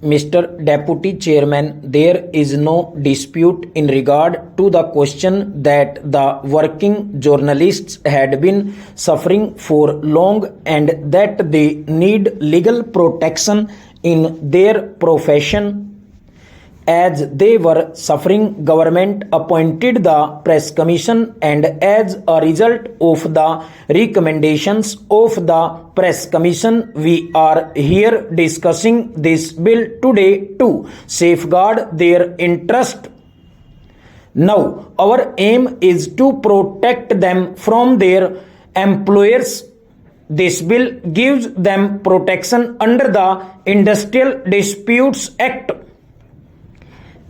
Mr. Deputy Chairman, there is no dispute in regard to the question that the working journalists had been suffering for long and that they need legal protection in their profession. As they were suffering, government appointed the press commission, and as a result of the recommendations of the press commission, we are here discussing this bill today to safeguard their interest. Now, our aim is to protect them from their employers. This bill gives them protection under the Industrial Disputes Act.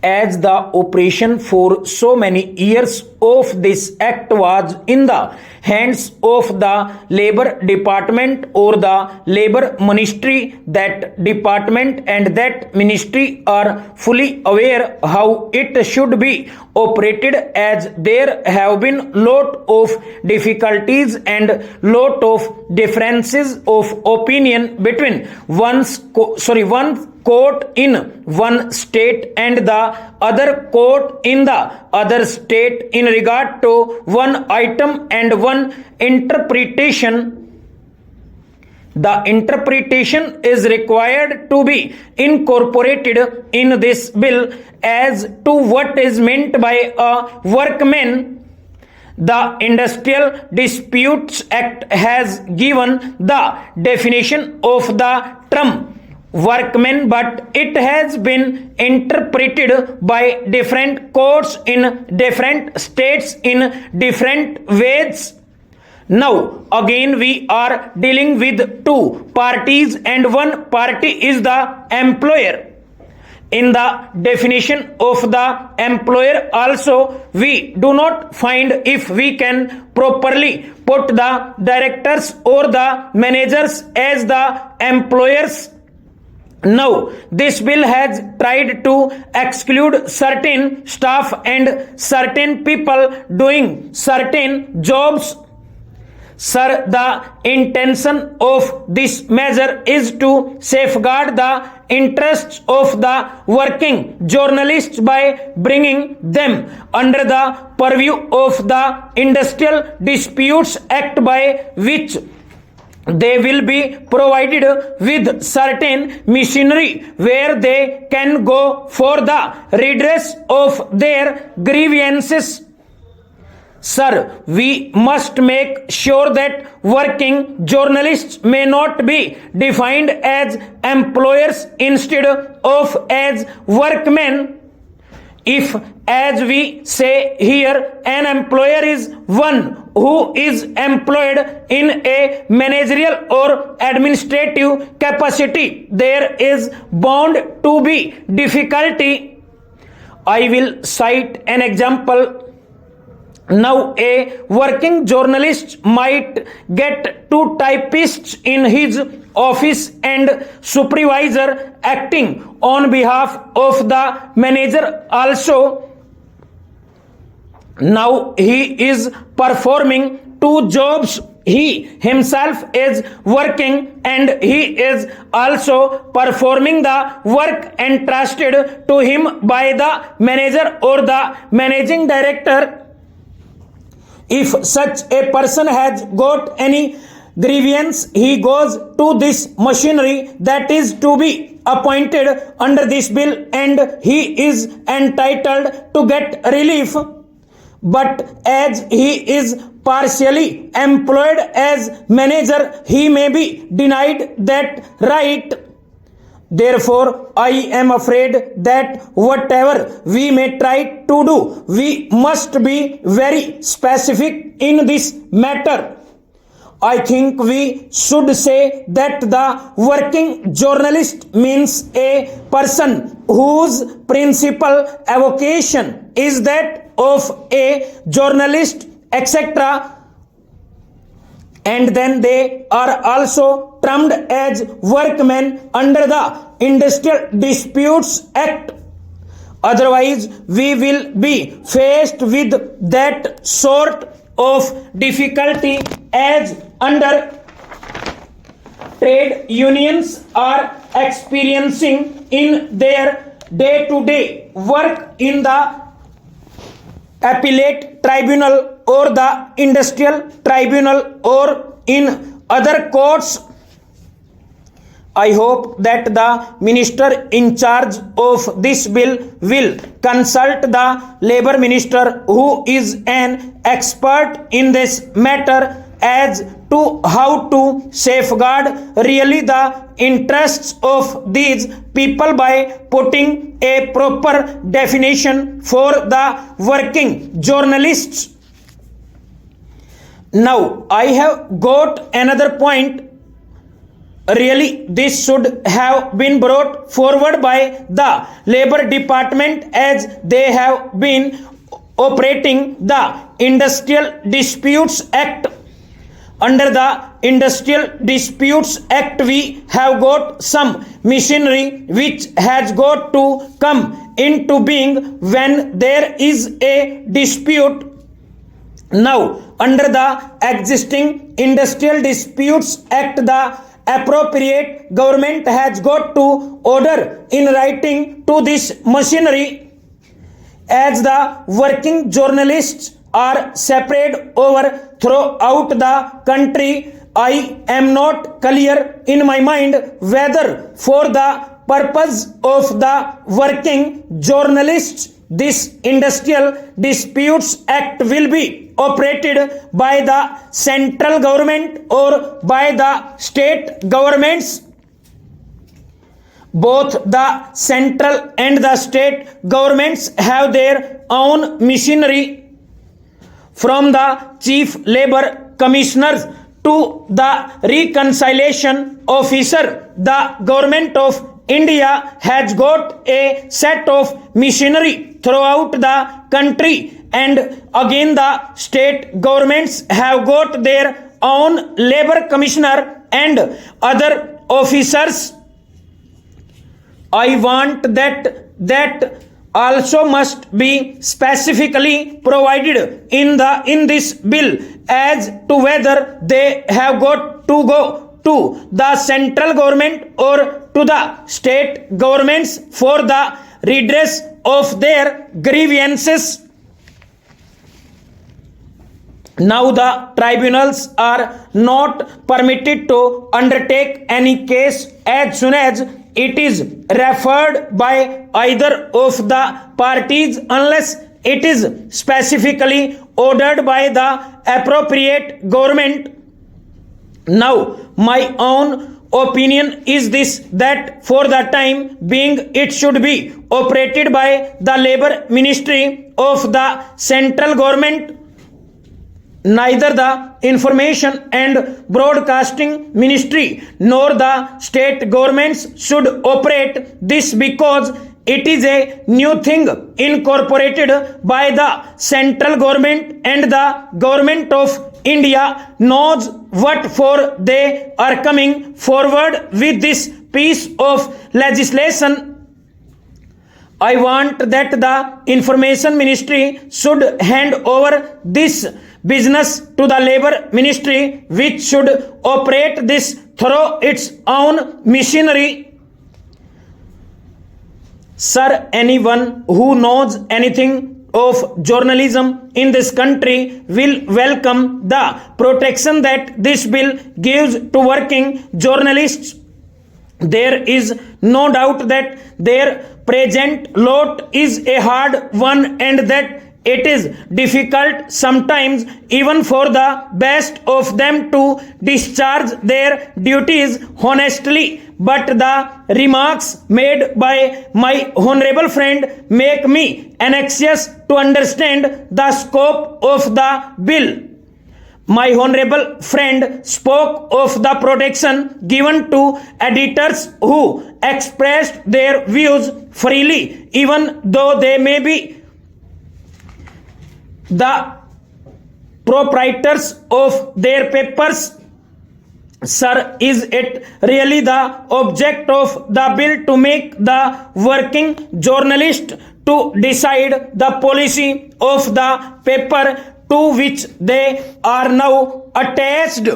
As the operation for so many years of this act was in the hands of the Labor Department or the Labor Ministry, that department and that ministry are fully aware how it should be operated, as there have been lot of difficulties and lot of differences of opinion between one court in one state and the other court in the other state in regard to one item and one interpretation. The interpretation is required to be incorporated in this bill as to what is meant by a workman. The Industrial Disputes Act has given the definition of the term workmen, but it has been interpreted by different courts in different states in different ways. Now again we are dealing with two parties and one party is the employer. In the definition of the employer also, we do not find if we can properly put the directors or the managers as the employers. Now, this bill has tried to exclude certain staff and certain people doing certain jobs. Sir, the intention of this measure is to safeguard the interests of the working journalists by bringing them under the purview of the Industrial Disputes Act, by which they will be provided with certain machinery where they can go for the redress of their grievances. Sir, we must make sure that working journalists may not be defined as employers instead of as workmen. If, as we say here, an employer is one who is employed in a managerial or administrative capacity, there is bound to be difficulty. I will cite an example. Now, a working journalist might get two typists in his office and supervisor acting on behalf of the manager also. Now he is performing two jobs. He himself is working and he is also performing the work entrusted to him by the manager or the managing director. If such a person has got any grievance, he goes to this machinery that is to be appointed under this bill and he is entitled to get relief. But as he is partially employed as manager, he may be denied that right. Therefore, I am afraid that whatever we may try to do, we must be very specific in this matter. I think we should say that the working journalist means a person whose principal avocation is that of a journalist, etc. And then they are also termed as workmen under the Industrial Disputes Act. Otherwise, we will be faced with that sort of difficulty as under trade unions are experiencing in their day-to-day work in the appellate tribunal or the industrial tribunal or in other courts. I hope that the minister in charge of this bill will consult the labor minister, who is an expert in this matter, as to how to safeguard really the interests of these people by putting a proper definition for the working journalists. Now I have got another point. Really, this should have been brought forward by the Labor Department, as they have been operating the Industrial Disputes Act. Under the Industrial Disputes Act, we have got some machinery which has got to come into being when there is a dispute. Now, under the existing Industrial Disputes Act, the appropriate government has got to order in writing to this machinery, as the working journalists are separate over throughout the country. I am not clear in my mind whether for the purpose of the working journalists this Industrial Disputes Act will be operated by the central government or by the state governments. Both the central and the state governments have their own machinery, from the chief labor commissioners to the reconciliation officer. The government of India has got a set of machinery throughout the country, and again the state governments have got their own labor commissioner and other officers. I want that also must be specifically provided in this bill, as to whether they have got to go to the central government or to the state governments for the redress of their grievances. Now the tribunals are not permitted to undertake any case as soon as it is referred by either of the parties, unless it is specifically ordered by the appropriate government. Now my own opinion is this, that for the time being it should be operated by the Labor Ministry of the central government. Neither the Information and Broadcasting Ministry nor the state governments should operate this, because it is a new thing incorporated by the central government, and the government of India knows what for they are coming forward with this piece of legislation. I want that the Information Ministry should hand over this business to the Labor Ministry, which should operate this through its own machinery. Sir, anyone who knows anything of journalism in this country will welcome the protection that this bill gives to working journalists. There is no doubt that their present lot is a hard one, and that it is difficult sometimes even for the best of them to discharge their duties honestly. But the remarks made by my honorable friend make me anxious to understand the scope of the bill. My honorable friend spoke of the protection given to editors who expressed their views freely, even though they may be the proprietors of their papers. Sir, is it really the object of the bill to make the working journalist to decide the policy of the paper to which they are now attached?